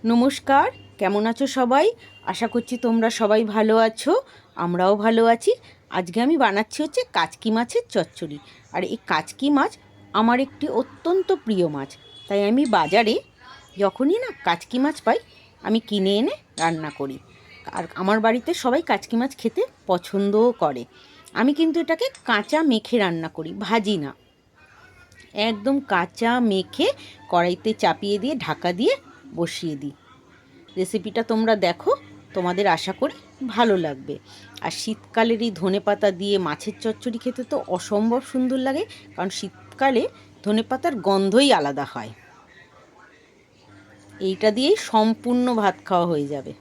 নমস্কার, কেমন আছো সবাই? আশা করছি তোমরা সবাই ভালো আছো। আমরাও ভালো আছি। আজকে আমি বানাচ্ছি হচ্ছে কাচকি মাছের চচ্চড়ি। আর এই কাচকি মাছ আমার একটি অত্যন্ত প্রিয় মাছ। তাই আমি বাজারে যখনই না কাচকি মাছ পাই আমি কিনে এনে রান্না করি। আর আমার বাড়িতে সবাই কাচকি মাছ খেতে পছন্দও করে। আমি কিন্তু এটাকে কাঁচা মেখে রান্না করি, ভাজি না। একদম কাঁচা মেখে কড়াইতে চাপিয়ে দিয়ে ঢাকা দিয়ে বসিয়ে দিই। রেসিপিটা তোমরা দেখো, তোমাদের আশা করি ভালো লাগবে। আর শীতকালের এই ধনেপাতা দিয়ে মাছের চচ্চড়ি খেতে তো অসম্ভব সুন্দর লাগে, কারণ শীতকালে ধনেপাতার গন্ধই আলাদা হয়। এইটা দিয়েই সম্পূর্ণ ভাত খাওয়া হয়ে যাবে,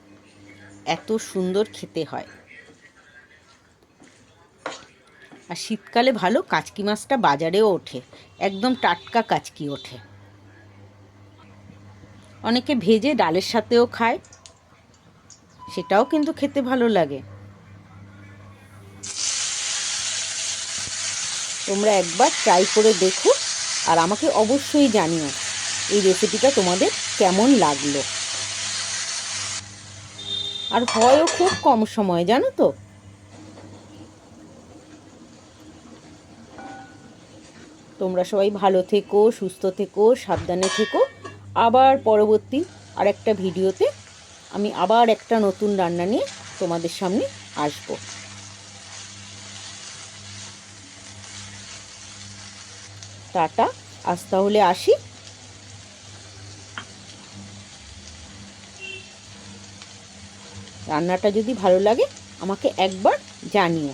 এত সুন্দর খেতে হয়। আর শীতকালে ভালো কাচকি মাছটা বাজারেও ওঠে, একদম টাটকা কাচকি ওঠে। অনেকে ভেজে ডালের সাথেও খায়, সেটাও কিন্তু খেতে ভালো লাগে। তোমরা একবার ট্রাই করে দেখো, আর আমাকে অবশ্যই জানিও এই রেসিপিটা তোমাদের কেমন লাগলো। আর হয়ও খুব কম সময়, জানো তো। তোমরা সবাই ভালো থেকো, সুস্থ থেকো, সাবধানে থেকো। আবার পরবর্তী আরেকটা ভিডিওতে আমি আবার একটা নতুন রান্না নিয়ে তোমাদের সামনে আসবো। টাটা, আজ তাহলে আসি। রান্নাটা যদি ভালো লাগে আমাকে একবার জানিও।